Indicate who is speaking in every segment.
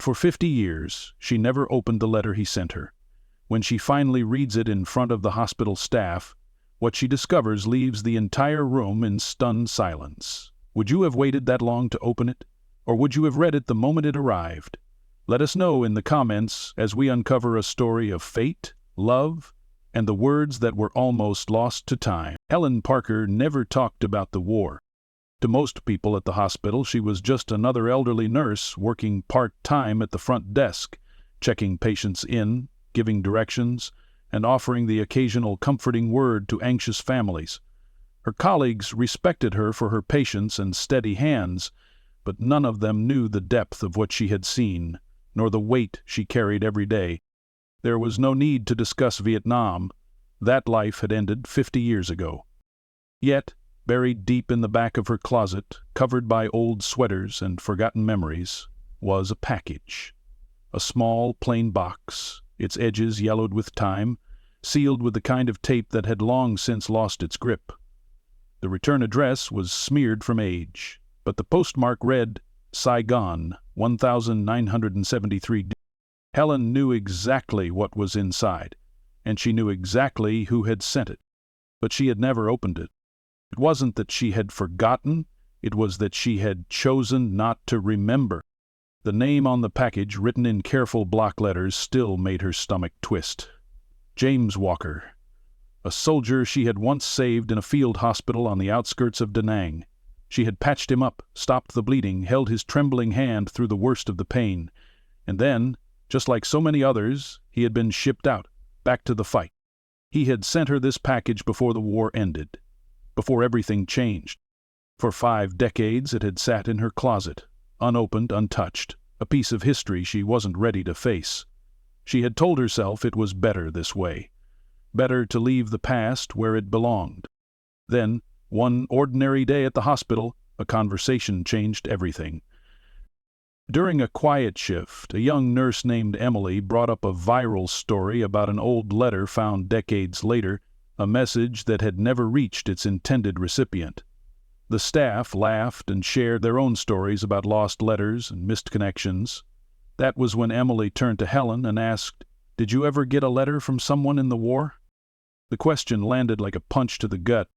Speaker 1: For 50 years, she never opened the letter he sent her. When she finally reads it in front of the hospital staff, what she discovers leaves the entire room in stunned silence. Would you have waited that long to open it? Or would you have read it the moment it arrived? Let us know in the comments as we uncover a story of fate, love, and the words that were almost lost to time. Helen Parker never talked about the war. To most people at the hospital, she was just another elderly nurse working part-time at the front desk, checking patients in, giving directions, and offering the occasional comforting word to anxious families. Her colleagues respected her for her patience and steady hands, but none of them knew the depth of what she had seen, nor the weight she carried every day. There was no need to discuss Vietnam. That life had ended 50 years ago. Yet, buried deep in the back of her closet, covered by old sweaters and forgotten memories, was a package. A small, plain box, its edges yellowed with time, sealed with the kind of tape that had long since lost its grip. The return address was smeared from age, but the postmark read, Saigon, 1973. Helen knew exactly what was inside, and she knew exactly who had sent it, but she had never opened it. It wasn't that she had forgotten, it was that she had chosen not to remember. The name on the package, written in careful block letters, still made her stomach twist. James Walker, a soldier she had once saved in a field hospital on the outskirts of Da Nang. She had patched him up, stopped the bleeding, held his trembling hand through the worst of the pain. And then, just like so many others, he had been shipped out, back to the fight. He had sent her this package before the war ended, before everything changed. For 5 decades it had sat in her closet, unopened, untouched, a piece of history she wasn't ready to face. She had told herself it was better this way, better to leave the past where it belonged. Then, one ordinary day at the hospital, a conversation changed everything. During a quiet shift, a young nurse named Emily brought up a viral story about an old letter found decades later, a message that had never reached its intended recipient. The staff laughed and shared their own stories about lost letters and missed connections. That was when Emily turned to Helen and asked, "Did you ever get a letter from someone in the war?" The question landed like a punch to the gut.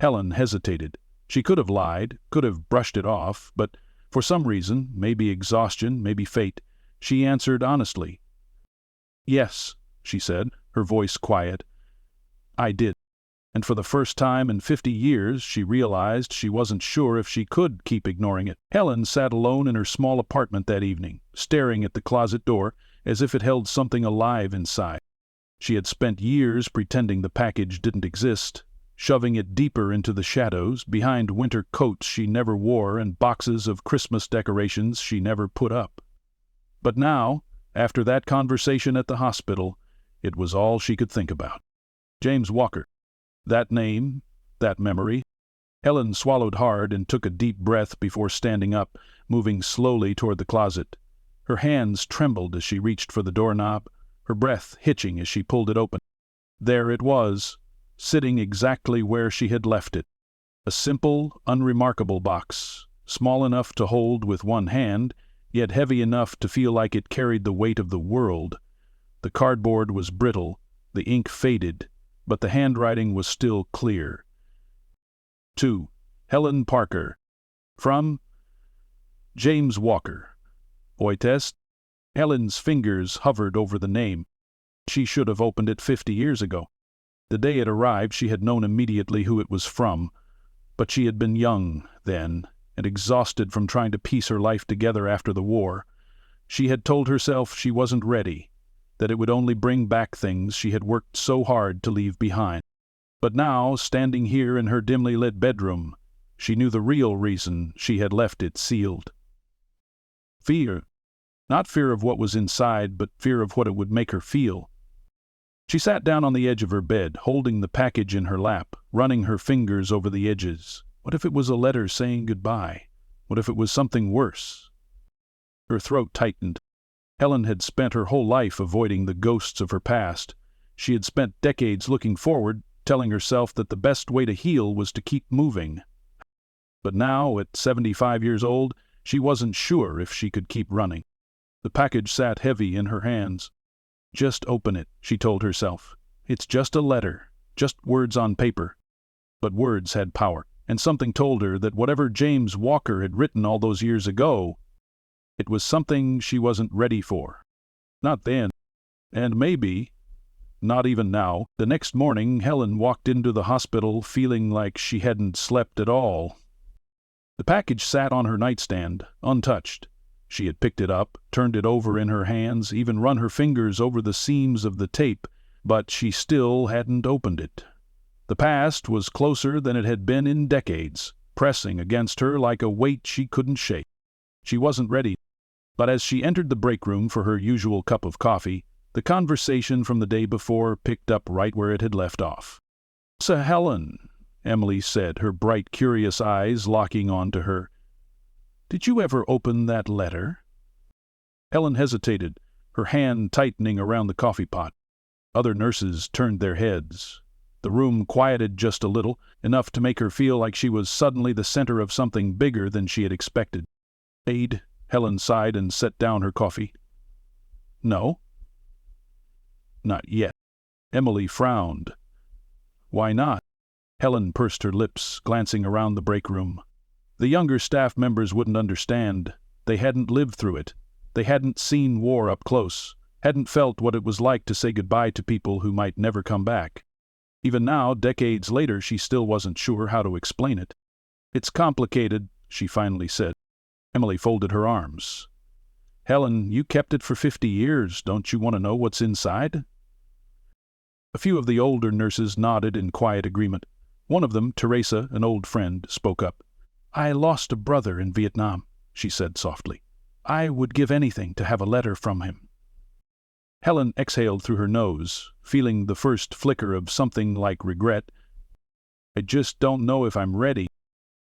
Speaker 1: Helen hesitated. She could have lied, could have brushed it off, but for some reason, maybe exhaustion, maybe fate, she answered honestly. "Yes," she said, her voice quiet. "I did." And for the first time in 50 years, she realized she wasn't sure if she could keep ignoring it. Helen sat alone in her small apartment that evening, staring at the closet door as if it held something alive inside. She had spent years pretending the package didn't exist, shoving it deeper into the shadows, behind winter coats she never wore and boxes of Christmas decorations she never put up. But now, after that conversation at the hospital, it was all she could think about. James Walker. That name, that memory. Helen swallowed hard and took a deep breath before standing up, moving slowly toward the closet. Her hands trembled as she reached for the doorknob, her breath hitching as she pulled it open. There it was, sitting exactly where she had left it. A simple, unremarkable box, small enough to hold with one hand, yet heavy enough to feel like it carried the weight of the world. The cardboard was brittle, the ink faded, but the handwriting was still clear. To Helen Parker. From James Walker. Oitest. Helen's fingers hovered over the name. She should have opened it 50 years ago. The day it arrived, she had known immediately who it was from, but she had been young then, and exhausted from trying to piece her life together after the war. She had told herself she wasn't ready, that it would only bring back things she had worked so hard to leave behind. But now, standing here in her dimly lit bedroom, she knew the real reason she had left it sealed. Fear. Not fear of what was inside, but fear of what it would make her feel. She sat down on the edge of her bed, holding the package in her lap, running her fingers over the edges. What if it was a letter saying goodbye? What if it was something worse? Her throat tightened. Helen had spent her whole life avoiding the ghosts of her past. She had spent decades looking forward, telling herself that the best way to heal was to keep moving. But now, at 75 years old, she wasn't sure if she could keep running. The package sat heavy in her hands. "Just open it," she told herself. "It's just a letter, just words on paper." But words had power, and something told her that whatever James Walker had written all those years ago, it was something she wasn't ready for. Not then, and maybe not even now. The next morning, Helen walked into the hospital feeling like she hadn't slept at all. The package sat on her nightstand, untouched. She had picked it up, turned it over in her hands, even run her fingers over the seams of the tape, but she still hadn't opened it. The past was closer than it had been in decades, pressing against her like a weight she couldn't shake. She wasn't ready, but as she entered the break room for her usual cup of coffee, the conversation from the day before picked up right where it had left off. "So Helen," Emily said, her bright, curious eyes locking onto her, "did you ever open that letter?" Helen hesitated, her hand tightening around the coffee pot. Other nurses turned their heads. The room quieted just a little, enough to make her feel like she was suddenly the center of something bigger than she had expected. "Aid," Helen sighed and set down her coffee. "No?" "Not yet." Emily frowned. "Why not?" Helen pursed her lips, glancing around the break room. The younger staff members wouldn't understand. They hadn't lived through it. They hadn't seen war up close, hadn't felt what it was like to say goodbye to people who might never come back. Even now, decades later, she still wasn't sure how to explain it. "It's complicated," she finally said. Emily folded her arms. "Helen, you kept it for 50 years. Don't you want to know what's inside?" A few of the older nurses nodded in quiet agreement. One of them, Teresa, an old friend, spoke up. "I lost a brother in Vietnam," she said softly. "I would give anything to have a letter from him." Helen exhaled through her nose, feeling the first flicker of something like regret. "I just don't know if I'm ready."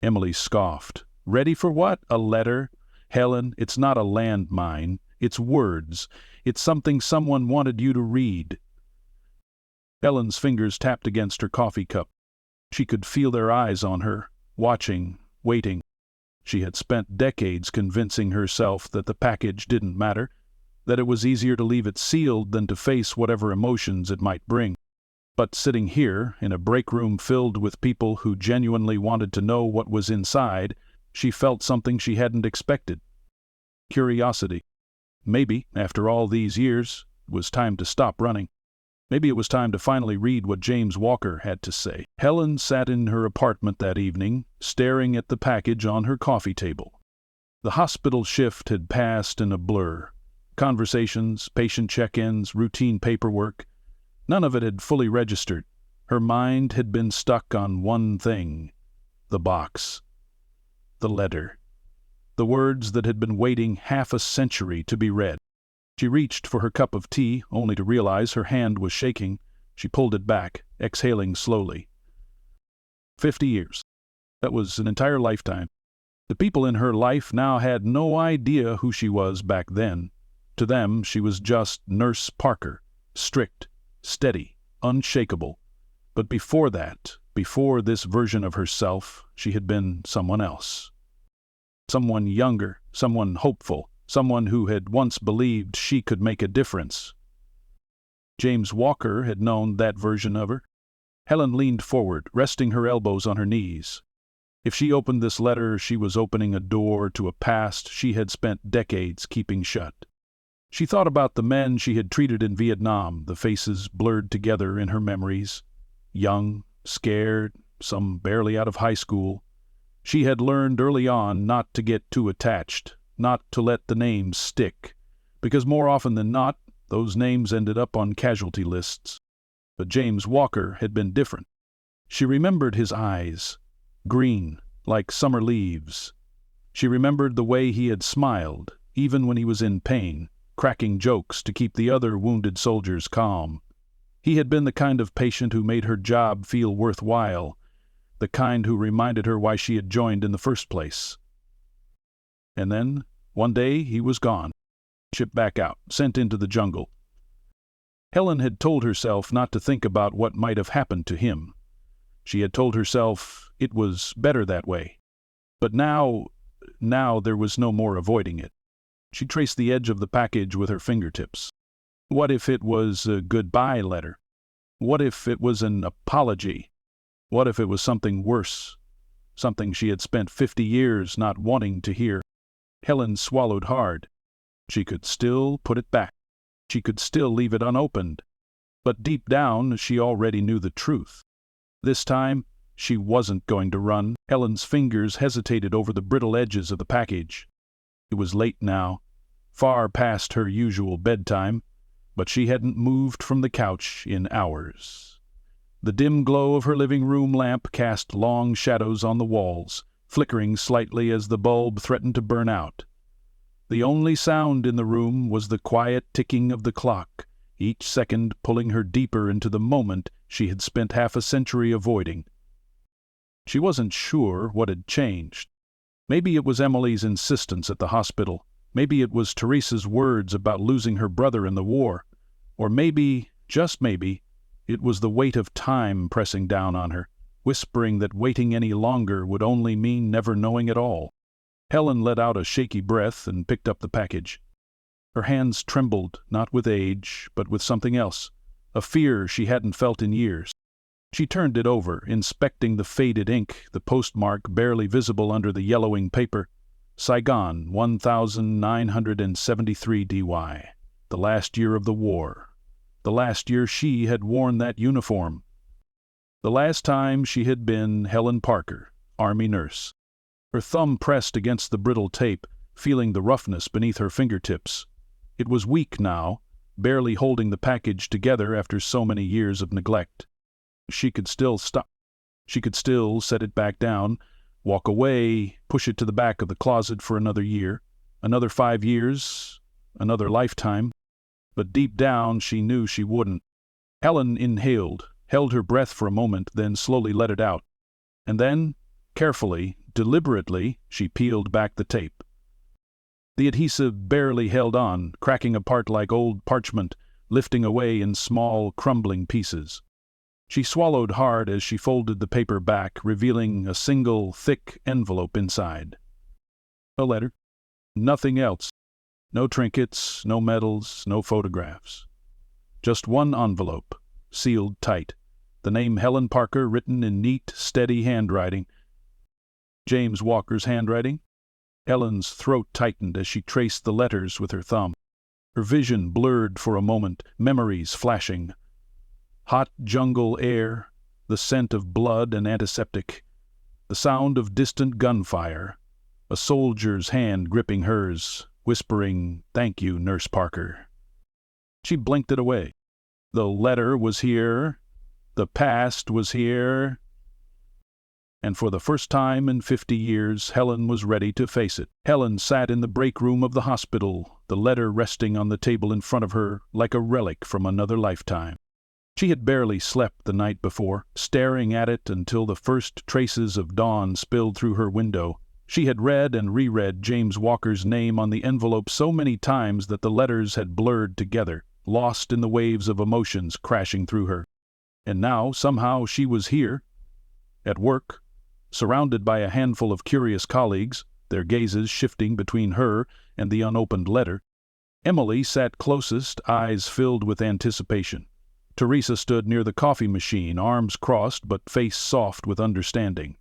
Speaker 1: Emily scoffed. "Ready for what? A letter? Helen, it's not a landmine. It's words. It's something someone wanted you to read." Helen's fingers tapped against her coffee cup. She could feel their eyes on her, watching, waiting. She had spent decades convincing herself that the package didn't matter, that it was easier to leave it sealed than to face whatever emotions it might bring. But sitting here, in a break room filled with people who genuinely wanted to know what was inside, she felt something she hadn't expected. Curiosity. Maybe, after all these years, it was time to stop running. Maybe it was time to finally read what James Walker had to say. Helen sat in her apartment that evening, staring at the package on her coffee table. The hospital shift had passed in a blur. Conversations, patient check-ins, routine paperwork. None of it had fully registered. Her mind had been stuck on one thing. The box. The letter. The words that had been waiting half a century to be read. She reached for her cup of tea, only to realize her hand was shaking. She pulled it back, exhaling slowly. 50 years. That was an entire lifetime. The people in her life now had no idea who she was back then. To them, she was just Nurse Parker, strict, steady, unshakable. But before that, before this version of herself, she had been someone else. Someone younger, someone hopeful, someone who had once believed she could make a difference. James Walker had known that version of her. Helen leaned forward, resting her elbows on her knees. If she opened this letter, she was opening a door to a past she had spent decades keeping shut. She thought about the men she had treated in Vietnam, the faces blurred together in her memories. Young, scared, some barely out of high school. She had learned early on not to get too attached, not to let the names stick, because more often than not, those names ended up on casualty lists. But James Walker had been different. She remembered his eyes, green, like summer leaves. She remembered the way he had smiled, even when he was in pain, cracking jokes to keep the other wounded soldiers calm. He had been the kind of patient who made her job feel worthwhile, the kind who reminded her why she had joined in the first place. And then, one day, he was gone, shipped back out, sent into the jungle. Helen had told herself not to think about what might have happened to him. She had told herself it was better that way. But now there was no more avoiding it. She traced the edge of the package with her fingertips. What if it was a goodbye letter? What if it was an apology? What if it was something worse? Something she had spent 50 years not wanting to hear? Helen swallowed hard. She could still put it back. She could still leave it unopened. But deep down, she already knew the truth. This time, she wasn't going to run. Helen's fingers hesitated over the brittle edges of the package. It was late now, far past her usual bedtime, but she hadn't moved from the couch in hours. The dim glow of her living room lamp cast long shadows on the walls, flickering slightly as the bulb threatened to burn out. The only sound in the room was the quiet ticking of the clock, each second pulling her deeper into the moment she had spent half a century avoiding. She wasn't sure what had changed. Maybe it was Emily's insistence at the hospital. Maybe it was Teresa's words about losing her brother in the war. Or maybe, just maybe, it was the weight of time pressing down on her, whispering that waiting any longer would only mean never knowing at all. Helen let out a shaky breath and picked up the package. Her hands trembled, not with age, but with something else, a fear she hadn't felt in years. She turned it over, inspecting the faded ink, the postmark barely visible under the yellowing paper. Saigon, 1973 DY. The last year of the war. The last year she had worn that uniform. The last time she had been Helen Parker, Army nurse. Her thumb pressed against the brittle tape, feeling the roughness beneath her fingertips. It was weak now, barely holding the package together after so many years of neglect. She could still stop. She could still set it back down, walk away, push it to the back of the closet for another year, another 5 years, another lifetime. But deep down she knew she wouldn't. Helen inhaled, held her breath for a moment, then slowly let it out. And then, carefully, deliberately, she peeled back the tape. The adhesive barely held on, cracking apart like old parchment, lifting away in small, crumbling pieces. She swallowed hard as she folded the paper back, revealing a single, thick envelope inside. A letter. Nothing else. No trinkets, no medals, no photographs. Just one envelope, sealed tight. The name Helen Parker written in neat, steady handwriting. James Walker's handwriting? Helen's throat tightened as she traced the letters with her thumb. Her vision blurred for a moment, memories flashing. Hot jungle air, the scent of blood and antiseptic, the sound of distant gunfire, a soldier's hand gripping hers, whispering, "Thank you, Nurse Parker." She blinked it away. The letter was here, the past was here, and for the first time in 50 years, Helen was ready to face it. Helen sat in the break room of the hospital, the letter resting on the table in front of her like a relic from another lifetime. She had barely slept the night before, staring at it until the first traces of dawn spilled through her window. She had read and reread James Walker's name on the envelope so many times that the letters had blurred together, lost in the waves of emotions crashing through her. And now, somehow, she was here, at work, surrounded by a handful of curious colleagues, their gazes shifting between her and the unopened letter. Emily sat closest, eyes filled with anticipation. Teresa stood near the coffee machine, arms crossed but face soft with understanding.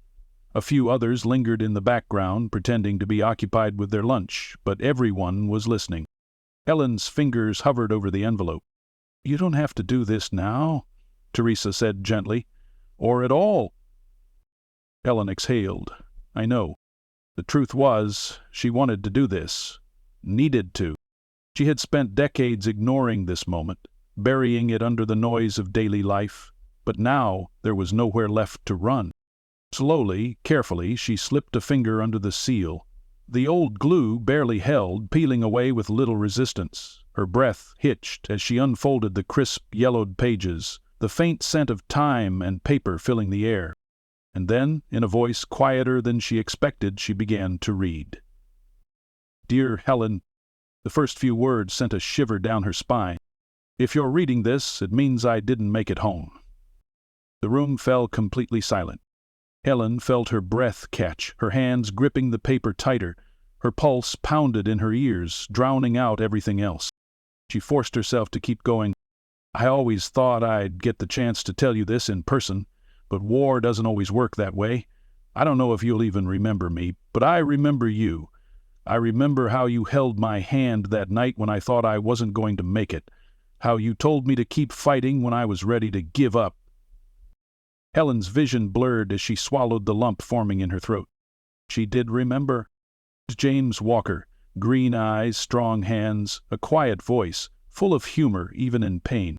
Speaker 1: A few others lingered in the background, pretending to be occupied with their lunch, but everyone was listening. Helen's fingers hovered over the envelope. "You don't have to do this now," Teresa said gently, "or at all." Helen exhaled. "I know." The truth was, she wanted to do this. Needed to. She had spent decades ignoring this moment, burying it under the noise of daily life, but now there was nowhere left to run. Slowly, carefully, she slipped a finger under the seal. The old glue barely held, peeling away with little resistance. Her breath hitched as she unfolded the crisp, yellowed pages, the faint scent of time and paper filling the air. And then, in a voice quieter than she expected, she began to read. "Dear Helen," the first few words sent a shiver down her spine. "If you're reading this, it means I didn't make it home." The room fell completely silent. Helen felt her breath catch, her hands gripping the paper tighter. Her pulse pounded in her ears, drowning out everything else. She forced herself to keep going. I always thought I'd get the chance to tell you this in person, but war doesn't always work that way. I don't know if you'll even remember me, but I remember you. I remember how you held my hand that night when I thought I wasn't going to make it, how you told me to keep fighting when I was ready to give up. Helen's vision blurred as she swallowed the lump forming in her throat. She did remember. James Walker, green eyes, strong hands, a quiet voice, full of humor even in pain.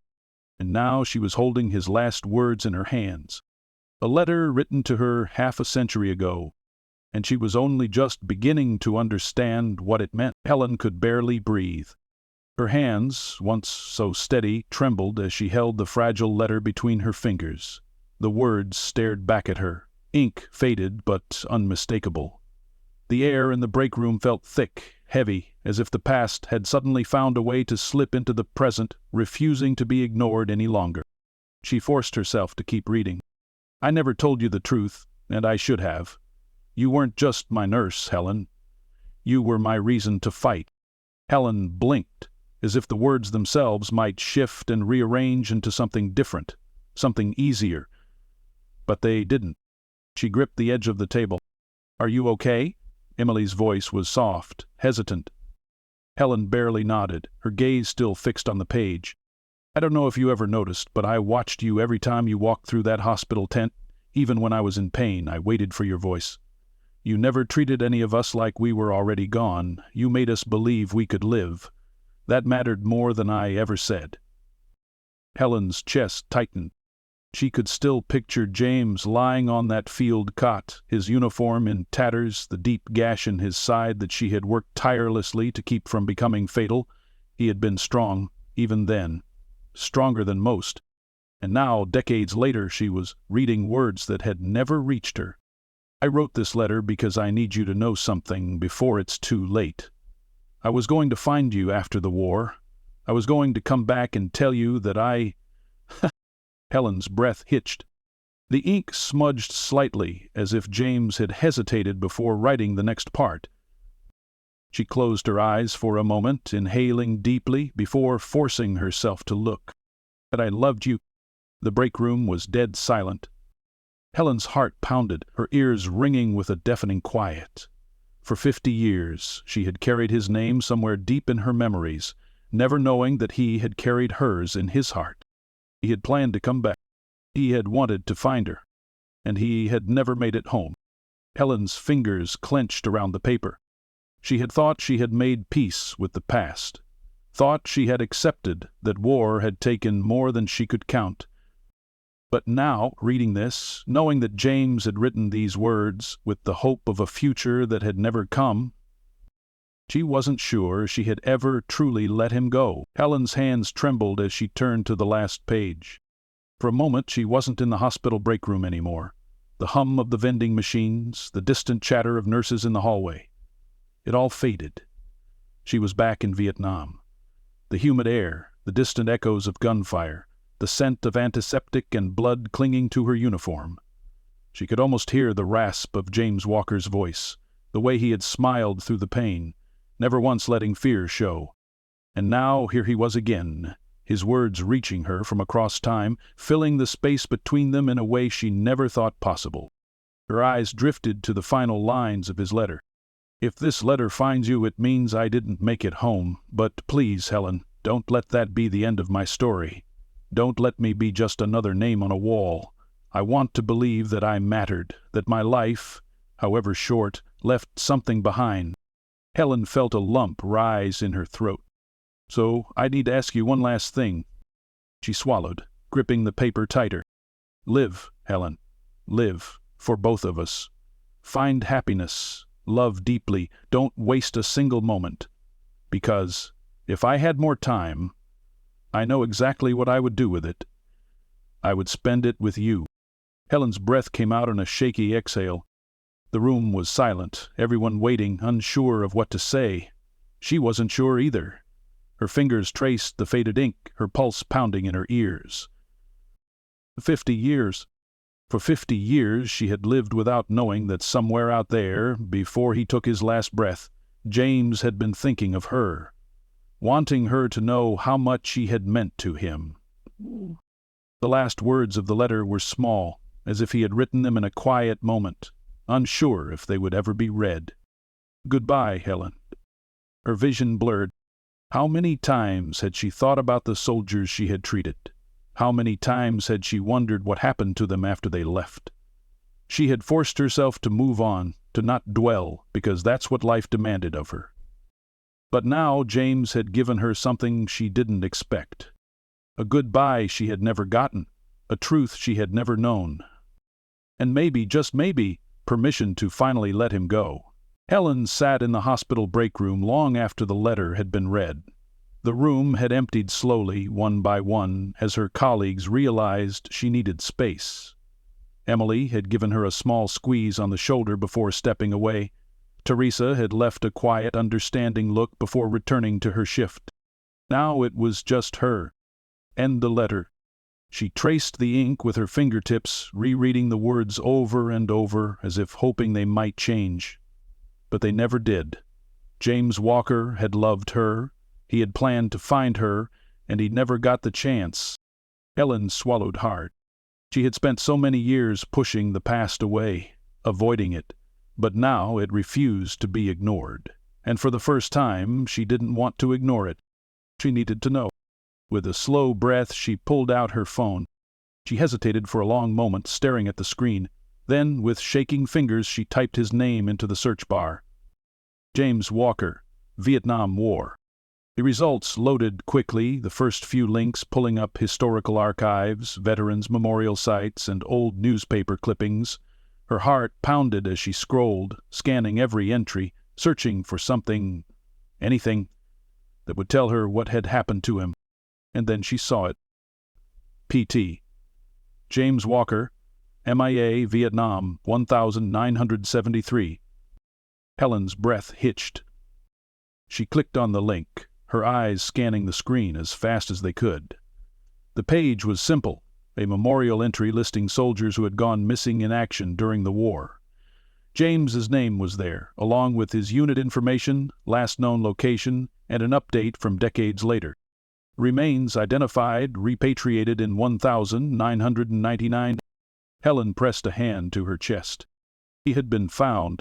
Speaker 1: And now she was holding his last words in her hands. A letter written to her half a century ago, and she was only just beginning to understand what it meant. Helen could barely breathe. Her hands, once so steady, trembled as she held the fragile letter between her fingers. The words stared back at her, ink faded but unmistakable. The air in the break room felt thick, heavy, as if the past had suddenly found a way to slip into the present, refusing to be ignored any longer. She forced herself to keep reading. I never told you the truth, and I should have. You weren't just my nurse, Helen. You were my reason to fight. Helen blinked, as if the words themselves might shift and rearrange into something different, something easier. But they didn't. She gripped the edge of the table. Are you okay? Emily's voice was soft, hesitant. Helen barely nodded, her gaze still fixed on the page. I don't know if you ever noticed, but I watched you every time you walked through that hospital tent. Even when I was in pain, I waited for your voice. You never treated any of us like we were already gone. You made us believe we could live. That mattered more than I ever said. Helen's chest tightened. She could still picture James lying on that field cot, his uniform in tatters, the deep gash in his side that she had worked tirelessly to keep from becoming fatal. He had been strong, even then, stronger than most. And now, decades later, she was reading words that had never reached her. I wrote this letter because I need you to know something before it's too late. I was going to find you after the war. I was going to come back and tell you that I... Helen's breath hitched. The ink smudged slightly, as if James had hesitated before writing the next part. She closed her eyes for a moment, inhaling deeply, before forcing herself to look. That I loved you. The break room was dead silent. Helen's heart pounded, her ears ringing with a deafening quiet. For 50 years she had carried his name somewhere deep in her memories, never knowing that he had carried hers in his heart. He had planned to come back. He had wanted to find her. And he had never made it home. Helen's fingers clenched around the paper. She had thought she had made peace with the past. Thought she had accepted that war had taken more than she could count. But now, reading this, knowing that James had written these words with the hope of a future that had never come, she wasn't sure she had ever truly let him go. Helen's hands trembled as she turned to the last page. For a moment she wasn't in the hospital break room anymore. The hum of the vending machines, the distant chatter of nurses in the hallway. It all faded. She was back in Vietnam. The humid air, the distant echoes of gunfire, the scent of antiseptic and blood clinging to her uniform. She could almost hear the rasp of James Walker's voice, the way he had smiled through the pain, never once letting fear show. And now here he was again, his words reaching her from across time, filling the space between them in a way she never thought possible. Her eyes drifted to the final lines of his letter. If this letter finds you, it means I didn't make it home. But please, Helen, don't let that be the end of my story. Don't let me be just another name on a wall. I want to believe that I mattered, that my life, however short, left something behind. Helen felt a lump rise in her throat. So I need to ask you one last thing. She swallowed, gripping the paper tighter. Live, Helen. Live, for both of us. Find happiness. Love deeply. Don't waste a single moment. Because, if I had more time, I know exactly what I would do with it. I would spend it with you. Helen's breath came out in a shaky exhale. The room was silent, everyone waiting, unsure of what to say. She wasn't sure either. Her fingers traced the faded ink, her pulse pounding in her ears. 50 years. For 50 years she had lived without knowing that somewhere out there, before he took his last breath, James had been thinking of her, wanting her to know how much she had meant to him. The last words of the letter were small, as if he had written them in a quiet moment, unsure if they would ever be read. "Goodbye, Helen." Her vision blurred. How many times had she thought about the soldiers she had treated? How many times had she wondered what happened to them after they left? She had forced herself to move on, to not dwell, because that's what life demanded of her. But now James had given her something she didn't expect. A goodbye she had never gotten, a truth she had never known. And maybe, just maybe, permission to finally let him go. Helen sat in the hospital break room long after the letter had been read. The room had emptied slowly, one by one, as her colleagues realized she needed space. Emily had given her a small squeeze on the shoulder before stepping away. Teresa had left a quiet, understanding look before returning to her shift. Now it was just her. And the letter. She traced the ink with her fingertips, rereading the words over and over, as if hoping they might change. But they never did. James Walker had loved her, he had planned to find her, and he never got the chance. Helen swallowed hard. She had spent so many years pushing the past away, avoiding it, but now it refused to be ignored. And for the first time, she didn't want to ignore it. She needed to know. With a slow breath, she pulled out her phone. She hesitated for a long moment, staring at the screen. Then, with shaking fingers, she typed his name into the search bar. James Walker, Vietnam War. The results loaded quickly, the first few links pulling up historical archives, veterans' memorial sites, and old newspaper clippings. Her heart pounded as she scrolled, scanning every entry, searching for something, anything, that would tell her what had happened to him. And then she saw it. PT. James Walker, MIA, Vietnam, 1973. Helen's breath hitched. She clicked on the link, her eyes scanning the screen as fast as they could. The page was simple, a memorial entry listing soldiers who had gone missing in action during the war. James's name was there, along with his unit information, last known location, and an update from decades later. Remains identified, repatriated in 1999. Helen pressed a hand to her chest. He had been found.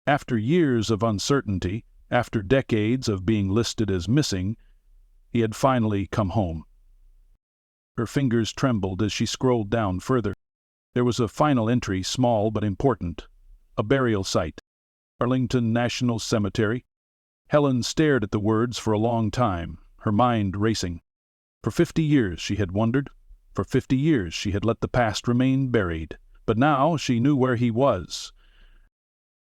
Speaker 1: After years of uncertainty, after decades of being listed as missing, he had finally come home. Her fingers trembled as she scrolled down further. There was a final entry, small but important. A burial site. Arlington National Cemetery. Helen stared at the words for a long time, her mind racing. For 50 years she had wondered. For 50 years she had let the past remain buried. But now she knew where he was.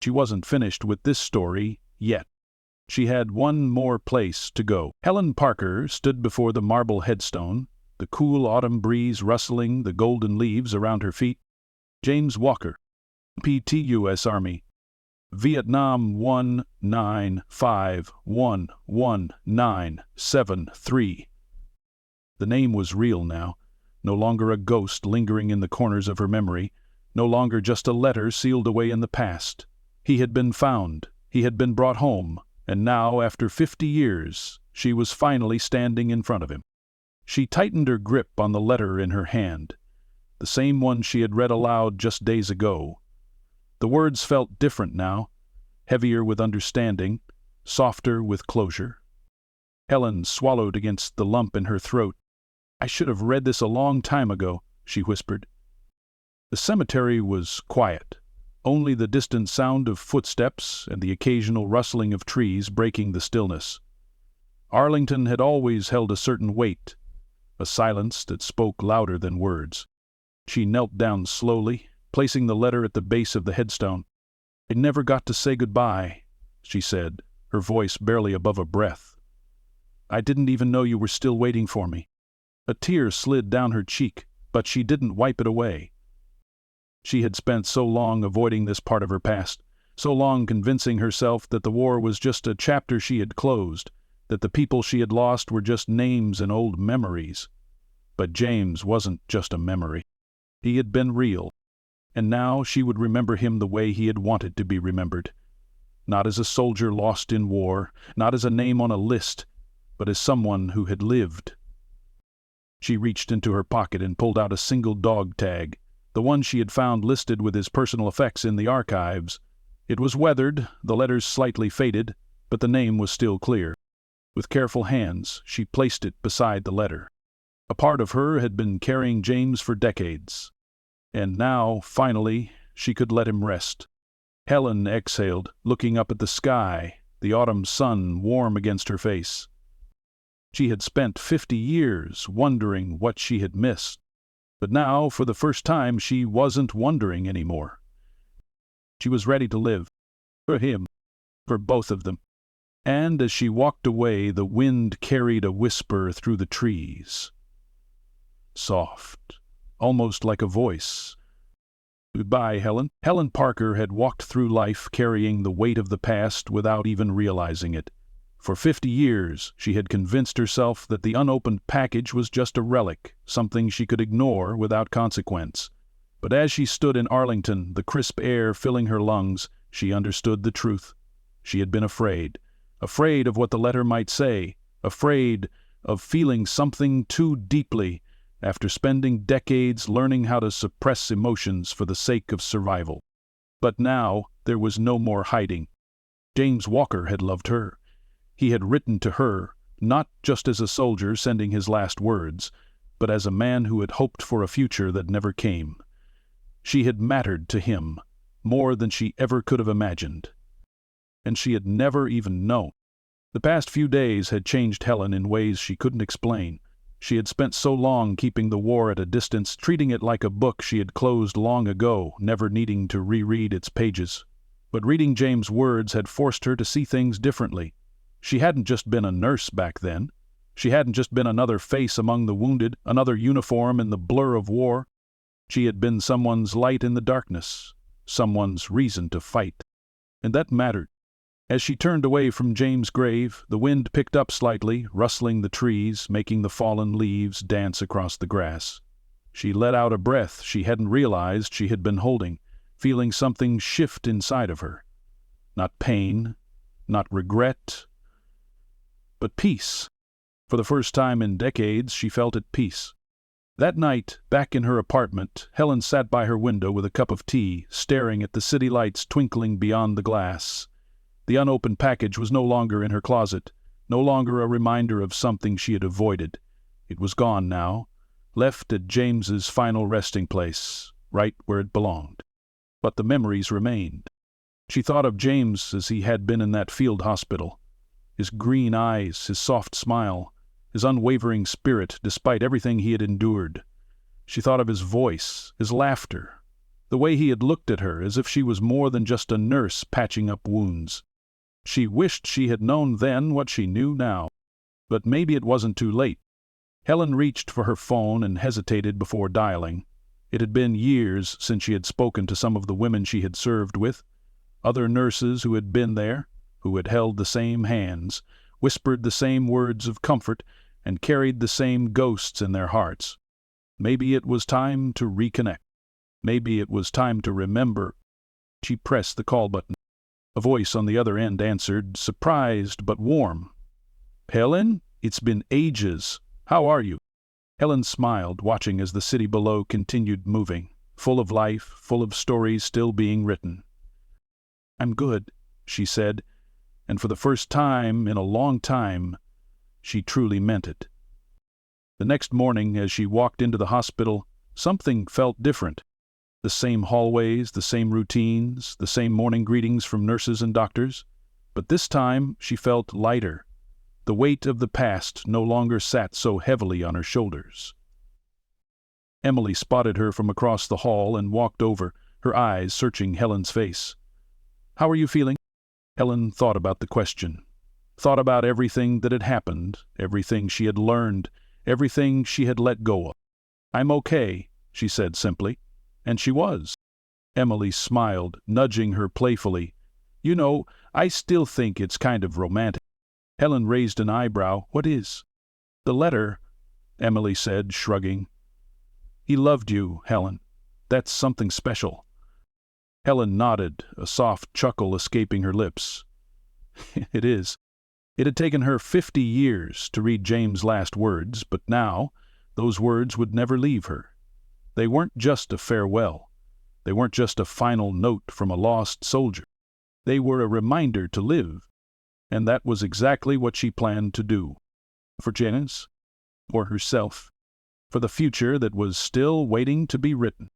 Speaker 1: She wasn't finished with this story yet. She had one more place to go. Helen Parker stood before the marble headstone, the cool autumn breeze rustling the golden leaves around her feet. James Walker, PT U.S. Army, Vietnam 195111973. The name was real now, no longer a ghost lingering in the corners of her memory, no longer just a letter sealed away in the past. He had been found, he had been brought home, and now, after 50 years, she was finally standing in front of him. She tightened her grip on the letter in her hand, the same one she had read aloud just days ago. The words felt different now, heavier with understanding, softer with closure. Helen swallowed against the lump in her throat. "I should have read this a long time ago," she whispered. The cemetery was quiet, only the distant sound of footsteps and the occasional rustling of trees breaking the stillness. Arlington had always held a certain weight, a silence that spoke louder than words. She knelt down slowly, placing the letter at the base of the headstone. "I never got to say goodbye," she said, her voice barely above a breath. "I didn't even know you were still waiting for me." A tear slid down her cheek, but she didn't wipe it away. She had spent so long avoiding this part of her past, so long convincing herself that the war was just a chapter she had closed, that the people she had lost were just names and old memories. But James wasn't just a memory. He had been real, and now she would remember him the way he had wanted to be remembered. not as a soldier lost in war, not as a name on a list, but as someone who had lived. She reached into her pocket and pulled out a single dog tag, the one she had found listed with his personal effects in the archives. It was weathered, the letters slightly faded, but the name was still clear. With careful hands, she placed it beside the letter. A part of her had been carrying James for decades, and now, finally, she could let him rest. Helen exhaled, looking up at the sky, the autumn sun warm against her face. She had spent 50 years wondering what she had missed, but now, for the first time, she wasn't wondering anymore. She was ready to live. For him. For both of them. And as she walked away, the wind carried a whisper through the trees. Soft, almost like a voice. Goodbye, Helen. Helen Parker had walked through life carrying the weight of the past without even realizing it. For 50 years, she had convinced herself that the unopened package was just a relic, something she could ignore without consequence. But as she stood in Arlington, the crisp air filling her lungs, she understood the truth. She had been afraid of what the letter might say, afraid of feeling something too deeply after spending decades learning how to suppress emotions for the sake of survival. But now there was no more hiding. James Walker had loved her. He had written to her, not just as a soldier sending his last words, but as a man who had hoped for a future that never came. She had mattered to him, more than she ever could have imagined. And she had never even known. The past few days had changed Helen in ways she couldn't explain. She had spent so long keeping the war at a distance, treating it like a book she had closed long ago, never needing to reread its pages. But reading James' words had forced her to see things differently. She hadn't just been a nurse back then. She hadn't just been another face among the wounded, another uniform in the blur of war. She had been someone's light in the darkness, someone's reason to fight. And that mattered. As she turned away from James' grave, the wind picked up slightly, rustling the trees, making the fallen leaves dance across the grass. She let out a breath she hadn't realized she had been holding, feeling something shift inside of her. Not pain, not regret, but peace. For the first time in decades, she felt at peace. That night, back in her apartment, Helen sat by her window with a cup of tea, staring at the city lights twinkling beyond the glass. The unopened package was no longer in her closet, no longer a reminder of something she had avoided. It was gone now, left at James's final resting place, right where it belonged. But the memories remained. She thought of James as he had been in that field hospital. His green eyes, his soft smile, his unwavering spirit despite everything he had endured. She thought of his voice, his laughter, the way he had looked at her as if she was more than just a nurse patching up wounds. She wished she had known then what she knew now. But maybe it wasn't too late. Helen reached for her phone and hesitated before dialing. It had been years since she had spoken to some of the women she had served with, other nurses who had been there, who had held the same hands, whispered the same words of comfort, and carried the same ghosts in their hearts. Maybe it was time to reconnect. Maybe it was time to remember. She pressed the call button. A voice on the other end answered, surprised but warm. "Helen, it's been ages. How are you?" Helen smiled, watching as the city below continued moving, full of life, full of stories still being written. "I'm good," she said, and for the first time in a long time, she truly meant it. The next morning, as she walked into the hospital, something felt different. The same hallways, the same routines, the same morning greetings from nurses and doctors. But this time she felt lighter. The weight of the past no longer sat so heavily on her shoulders. Emily spotted her from across the hall and walked over, her eyes searching Helen's face. "How are you feeling?" Helen thought about the question, thought about everything that had happened, everything she had learned, everything she had let go of. "I'm okay," she said simply. And she was. Emily smiled, nudging her playfully. "You know, I still think it's kind of romantic." Helen raised an eyebrow. "What is?" "The letter," Emily said, shrugging. "He loved you, Helen. That's something special." Helen nodded, a soft chuckle escaping her lips. It is. It had taken her 50 years to read James' last words, but now those words would never leave her. They weren't just a farewell. They weren't just a final note from a lost soldier. They were a reminder to live, and that was exactly what she planned to do. For Janice, for herself, for the future that was still waiting to be written.